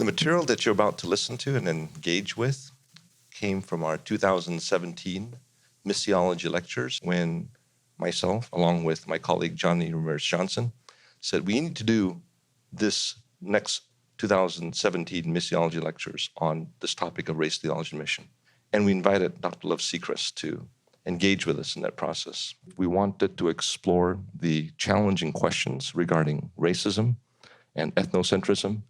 The material that you're about to listen to and engage with came from our 2017 Missiology Lectures, when myself, along with my colleague Johnny Ramirez Johnson, said we need to do this next 2017 Missiology Lectures on this topic of race, theology, and mission. And we invited Dr. Love Seacrest to engage with us in that process. We wanted to explore the challenging questions regarding racism and ethnocentrism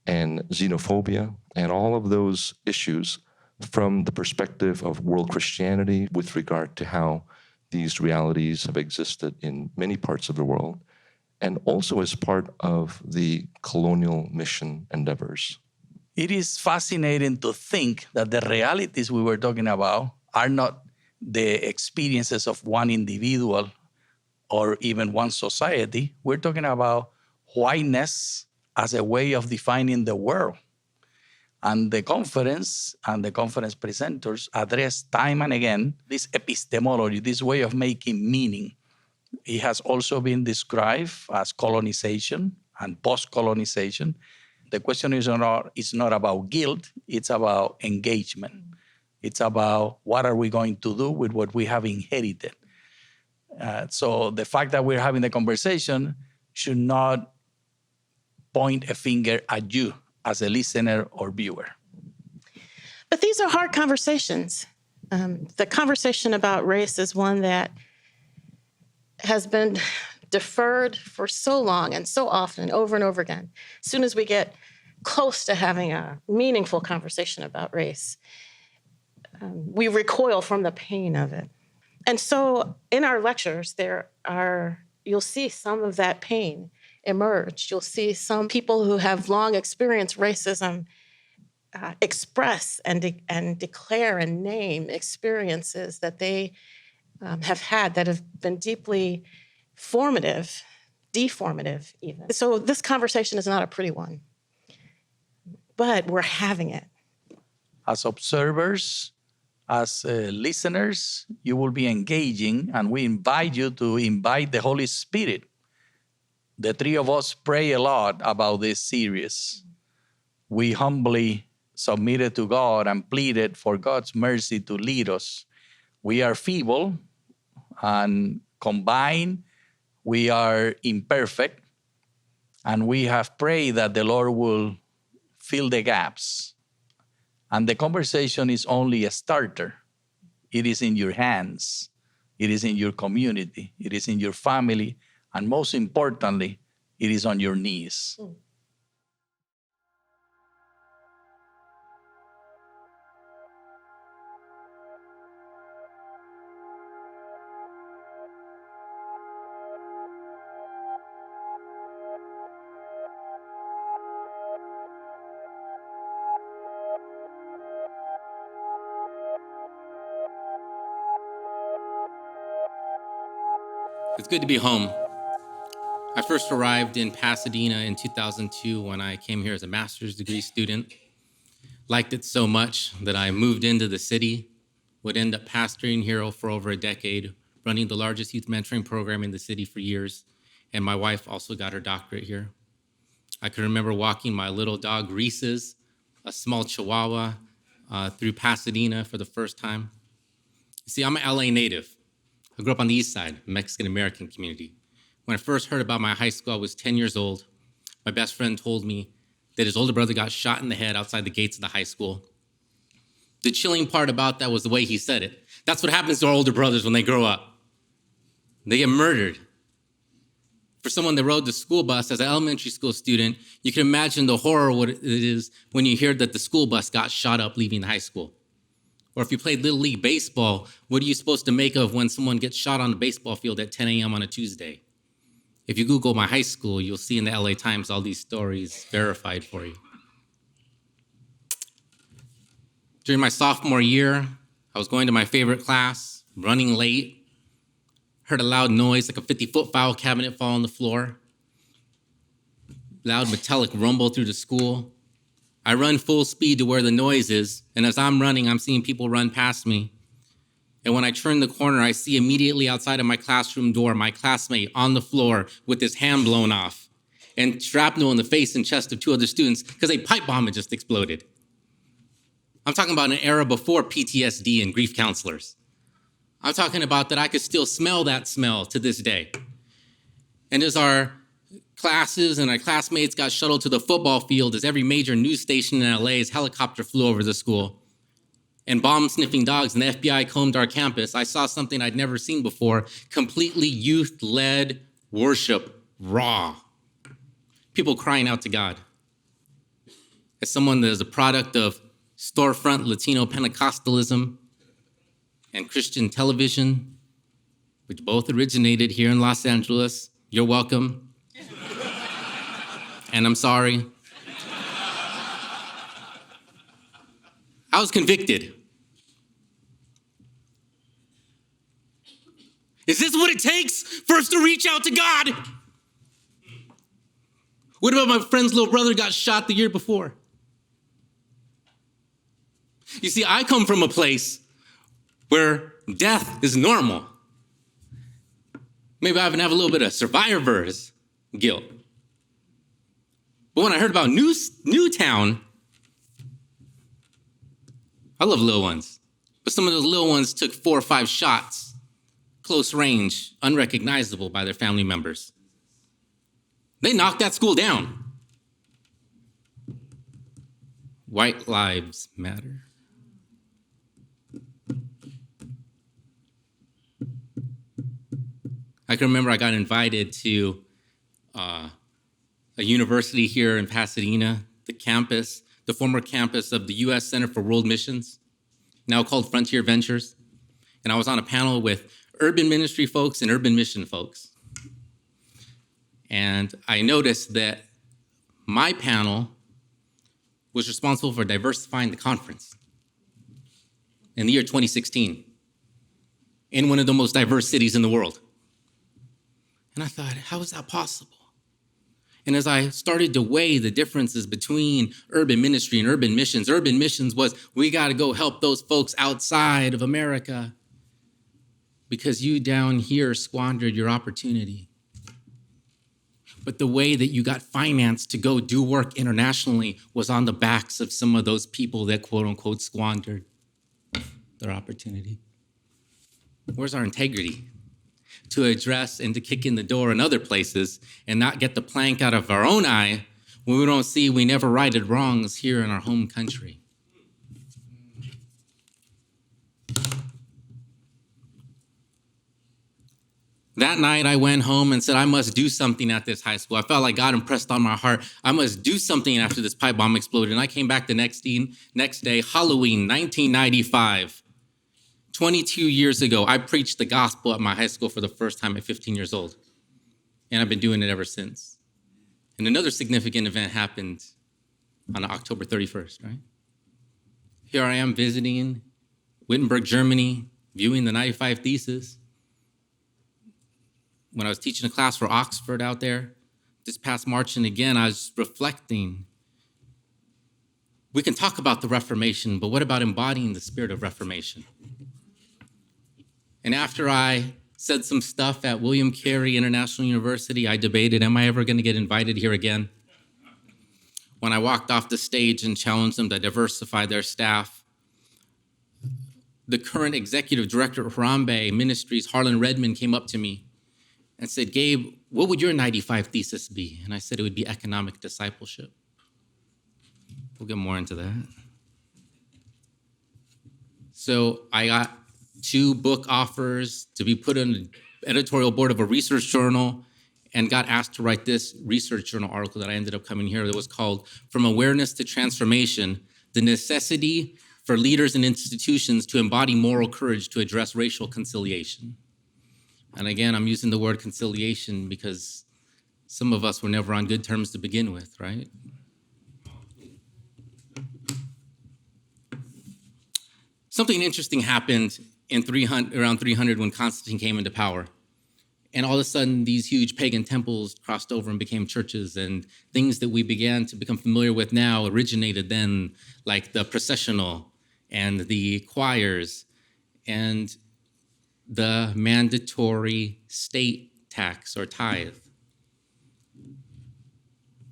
and xenophobia and all of those issues from the perspective of world Christianity with regard to how these realities have existed in many parts of the world, and also as part of the colonial mission endeavors. It is fascinating to think that the realities we were talking about are not the experiences of one individual or even one society. We're talking about whiteness as a way of defining the world. And the conference and the conference presenters address time and again this epistemology, this way of making meaning. It has also been described as colonization and post-colonization. The question is not about guilt, it's about engagement. It's about what are we going to do with what we have inherited. So the fact that we're having the conversation should not point a finger at you as a listener or viewer. But these are hard conversations. The conversation about race is one that has been deferred for so long and so often, over and over again. As soon as we get close to having a meaningful conversation about race, we recoil from the pain of it. And so in our lectures, you'll see some of that pain emerge. You'll see some people who have long experienced racism express and declare and name experiences that they have had that have been deeply formative, deformative even. So this conversation is not a pretty one, but we're having it. As observers, as listeners, you will be engaging, and we invite you to invite the Holy Spirit. The three of us pray a lot about this series. We humbly submitted to God and pleaded for God's mercy to lead us. We are feeble, and combined, we are imperfect, and we have prayed that the Lord will fill the gaps. And the conversation is only a starter. It is in your hands. It is in your community. It is in your family. And most importantly, it is on your knees. It's good to be home. I first arrived in Pasadena in 2002 when I came here as a master's degree student. Liked it so much that I moved into the city, would end up pastoring here for over a decade, running the largest youth mentoring program in the city for years, and my wife also got her doctorate here. I can remember walking my little dog Reese's, a small Chihuahua, through Pasadena for the first time. See, I'm an LA native. I grew up on the east side, Mexican-American community. When I first heard about my high school, I was 10 years old. My best friend told me that his older brother got shot in the head outside the gates of the high school. The chilling part about that was the way he said it. That's what happens to our older brothers when they grow up. They get murdered. For someone that rode the school bus as an elementary school student, you can imagine the horror what it is when you hear that the school bus got shot up leaving high school. Or if you played Little League Baseball, what are you supposed to make of when someone gets shot on the baseball field at 10 a.m. on a Tuesday? If you Google my high school, you'll see in the LA Times all these stories verified for you. During my sophomore year, I was going to my favorite class, running late, heard a loud noise like a 50-foot file cabinet fall on the floor, loud metallic rumble through the school. I run full speed to where the noise is, and as I'm running, I'm seeing people run past me. And when I turn the corner, I see immediately outside of my classroom door my classmate on the floor with his hand blown off. and shrapnel in the face and chest of 2 other students because a pipe bomb had just exploded. I'm talking about an era before PTSD and grief counselors. I'm talking about that I could still smell that smell to this day. And as our classes and our classmates got shuttled to the football field, as every major news station in LA's helicopter flew over the school, and bomb-sniffing dogs and the FBI combed our campus, I saw something I'd never seen before, completely youth-led worship, raw. People crying out to God. As someone that is a product of storefront Latino Pentecostalism and Christian television, which both originated here in Los Angeles, you're welcome. And I'm sorry. I was convicted. Is this what it takes for us to reach out to God? What about my friend's little brother got shot the year before? You see, I come from a place where death is normal. Maybe I even have a little bit of survivor's guilt. But when I heard about Newtown, I love little ones, but some of those little ones took 4 or 5 shots, close range, unrecognizable by their family members. They knocked that school down. White lives matter. I can remember I got invited to a university here in Pasadena, the former campus of the U.S. Center for World Missions, now called Frontier Ventures. And I was on a panel with urban ministry folks and urban mission folks. And I noticed that my panel was responsible for diversifying the conference in the year 2016 in one of the most diverse cities in the world. And I thought, how is that possible? And as I started to weigh the differences between urban ministry and urban missions was, we got to go help those folks outside of America because you down here squandered your opportunity. But the way that you got financed to go do work internationally was on the backs of some of those people that quote unquote squandered their opportunity. Where's our integrity to address and to kick in the door in other places and not get the plank out of our own eye when we don't see we never righted wrongs here in our home country? That night I went home and said, I must do something at this high school. I felt like God impressed on my heart. I must do something after this pipe bomb exploded. And I came back the next day, Halloween, 1995. 22 years ago, I preached the gospel at my high school for the first time at 15 years old. And I've been doing it ever since. And another significant event happened on October 31st, right? Here I am visiting Wittenberg, Germany, viewing the 95 Thesis. When I was teaching a class for Oxford out there, this past March, and again, I was reflecting. We can talk about the Reformation, but what about embodying the spirit of Reformation? And after I said some stuff at William Carey International University, I debated, am I ever going to get invited here again? When I walked off the stage and challenged them to diversify their staff, the current executive director of Harambe Ministries, Harlan Redmond, came up to me and said, Gabe, what would your 95 thesis be? And I said it would be economic discipleship. We'll get more into that. So I got 2 book offers to be put on the editorial board of a research journal and got asked to write this research journal article that I ended up coming here that was called From Awareness to Transformation, the Necessity for Leaders and Institutions to Embody Moral Courage to Address Racial Conciliation. And again, I'm using the word conciliation because some of us were never on good terms to begin with, right? Something interesting happened in around 300 when Constantine came into power. And all of a sudden, these huge pagan temples crossed over and became churches, and things that we began to become familiar with now originated then, like the processional and the choirs and the mandatory state tax or tithe.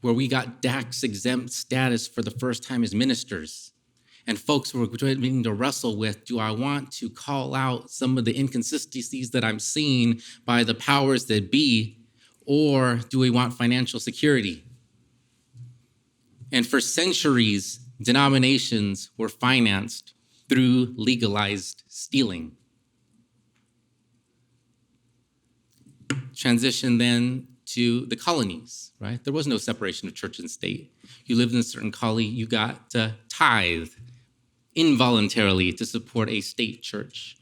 where we got tax exempt status for the first time as ministers. And folks were beginning to wrestle with, do I want to call out some of the inconsistencies that I'm seeing by the powers that be, or do we want financial security? And for centuries, denominations were financed through legalized stealing. Transition then to the colonies, right? There was no separation of church and state. You lived in a certain colony, you got tithe involuntarily to support a state church.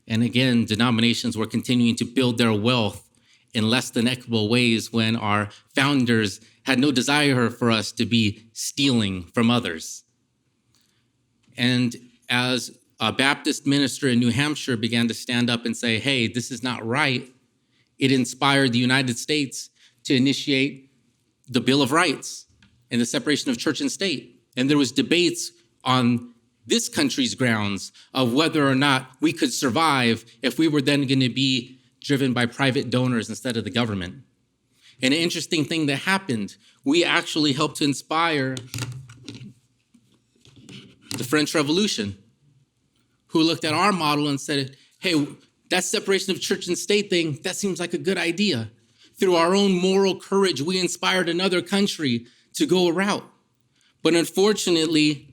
And again, denominations were continuing to build their wealth in less than equitable ways when our founders had no desire for us to be stealing from others. And as a Baptist minister in New Hampshire began to stand up and say, hey, this is not right, it inspired the United States to initiate the Bill of Rights and the separation of church and state. And there was debates on this country's grounds of whether or not we could survive if we were then going to be driven by private donors instead of the government. And an interesting thing that happened, we actually helped to inspire the French Revolution, who looked at our model and said, hey, that separation of church and state thing, that seems like a good idea. Through our own moral courage, we inspired another country to go a route. But unfortunately,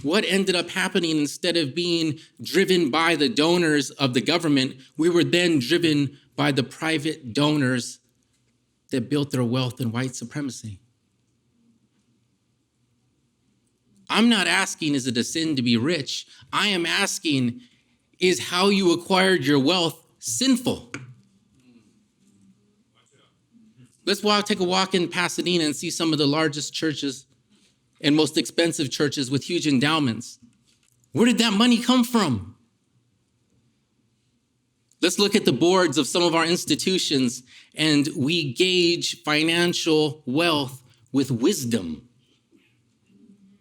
what ended up happening, instead of being driven by the donors of the government, we were then driven by the private donors that built their wealth in white supremacy. I'm not asking, is it a sin to be rich? I am asking, is how you acquired your wealth sinful? Let's take a walk in Pasadena and see some of the largest churches and most expensive churches with huge endowments. Where did that money come from? Let's look at the boards of some of our institutions, and we gauge financial wealth with wisdom.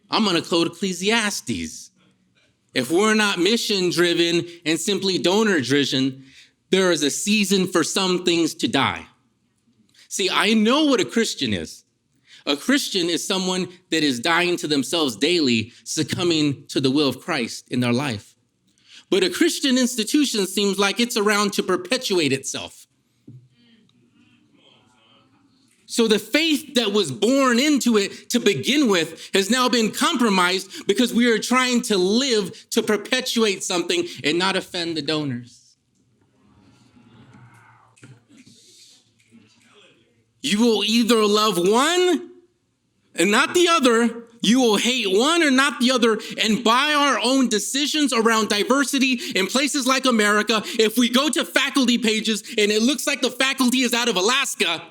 I'm going to quote Ecclesiastes. If we're not mission-driven and simply donor-driven, there is a season for some things to die. See, I know what a Christian is. A Christian is someone that is dying to themselves daily, succumbing to the will of Christ in their life. But a Christian institution seems like it's around to perpetuate itself. So the faith that was born into it to begin with has now been compromised because we are trying to live to perpetuate something and not offend the donors. You will either love one and not the other. You will hate one or not the other. And by our own decisions around diversity in places like America, if we go to faculty pages and it looks like the faculty is out of Alaska,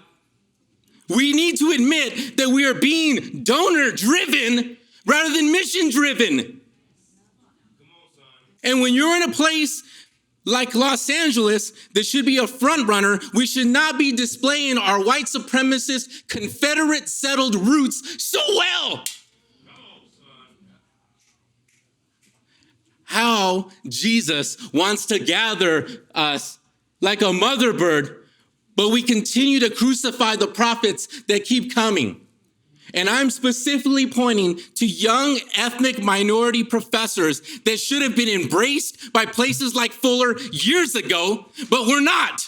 we need to admit that we are being donor-driven rather than mission-driven. And when you're in a place like Los Angeles that should be a front runner, we should not be displaying our white supremacist, Confederate settled roots so well. How Jesus wants to gather us like a mother bird, but we continue to crucify the prophets that keep coming. And I'm specifically pointing to young ethnic minority professors that should have been embraced by places like Fuller years ago, but we're not.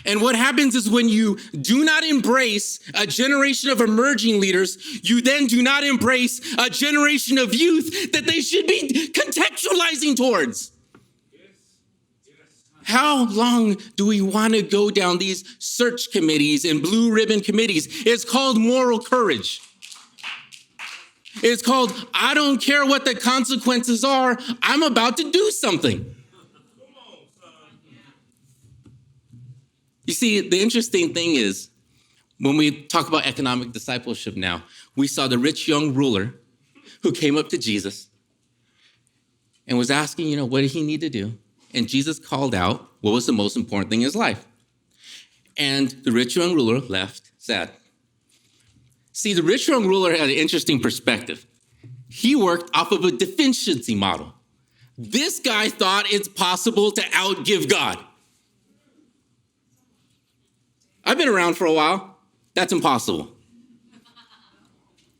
And what happens is when you do not embrace a generation of emerging leaders, you then do not embrace a generation of youth that they should be contextualizing towards. How long do we want to go down these search committees and blue ribbon committees? It's called moral courage. It's called, I don't care what the consequences are, I'm about to do something. You see, the interesting thing is, when we talk about economic discipleship now, we saw the rich young ruler who came up to Jesus and was asking, what did he need to do? And Jesus called out what was the most important thing in his life. And the rich young ruler left sad. See, the rich young ruler had an interesting perspective. He worked off of a deficiency model. This guy thought it's possible to outgive God. I've been around for a while. That's impossible.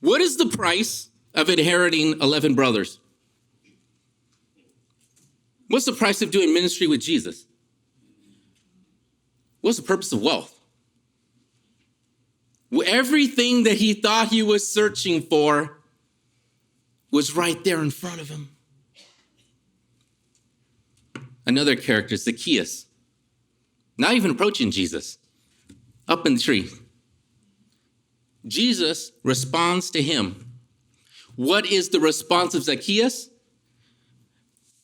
What is the price of inheriting 11 brothers? What's the price of doing ministry with Jesus? What's the purpose of wealth? Everything that he thought he was searching for was right there in front of him. Another character, Zacchaeus, not even approaching Jesus, up in the tree. Jesus responds to him. What is the response of Zacchaeus?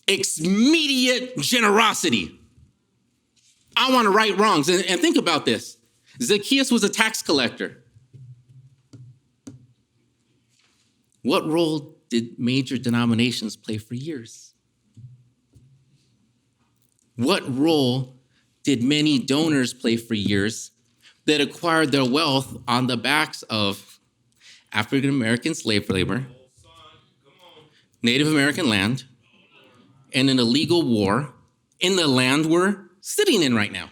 Immediate generosity. I want to right wrongs. And think about this. Zacchaeus was a tax collector. What role did major denominations play for years? What role did many donors play for years that acquired their wealth on the backs of African American slave labor, Native American land, and an illegal war in the land we're sitting in right now?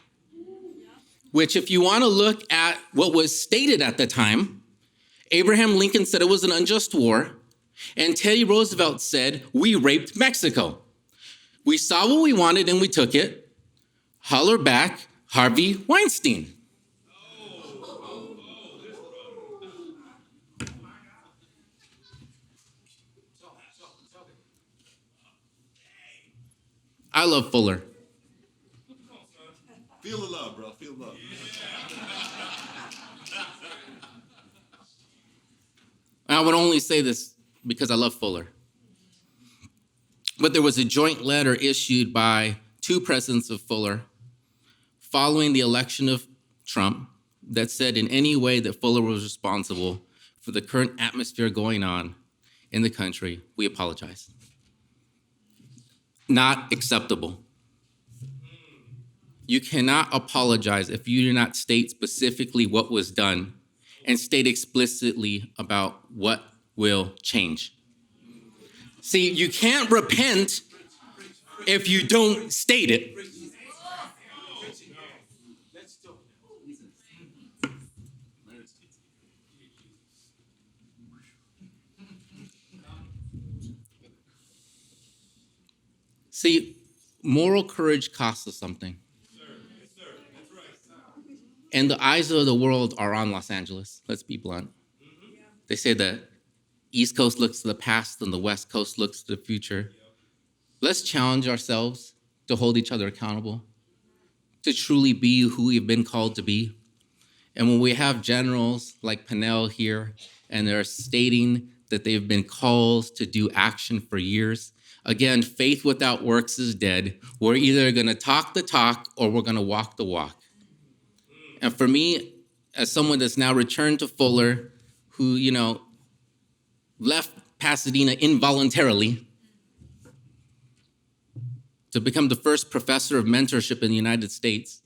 Which, if you want to look at what was stated at the time, Abraham Lincoln said it was an unjust war, and Teddy Roosevelt said, we raped Mexico. We saw what we wanted and we took it. Holler back, Harvey Weinstein. I love Fuller. Feel the love, bro. Feel the love. I would only say this because I love Fuller. But there was a joint letter issued by two presidents of Fuller following the election of Trump that said in any way that Fuller was responsible for the current atmosphere going on in the country, we apologize. Not acceptable. You cannot apologize if you do not state specifically what was done and state explicitly about what will change. See, you can't repent if you don't state it. See, moral courage costs us something. And the eyes of the world are on Los Angeles. Let's be blunt. They say that East Coast looks to the past and the West Coast looks to the future. Let's challenge ourselves to hold each other accountable, to truly be who we've been called to be. And when we have generals like Pennell here, and they're stating that they've been called to do action for years, again, faith without works is dead. We're either going to talk the talk or we're going to walk the walk. And for me, as someone that's now returned to Fuller, who, left Pasadena involuntarily to become the first professor of mentorship in the United States,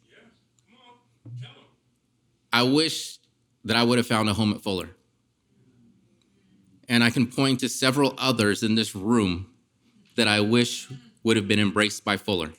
I wish that I would have found a home at Fuller. And I can point to several others in this room that I wish would have been embraced by Fuller.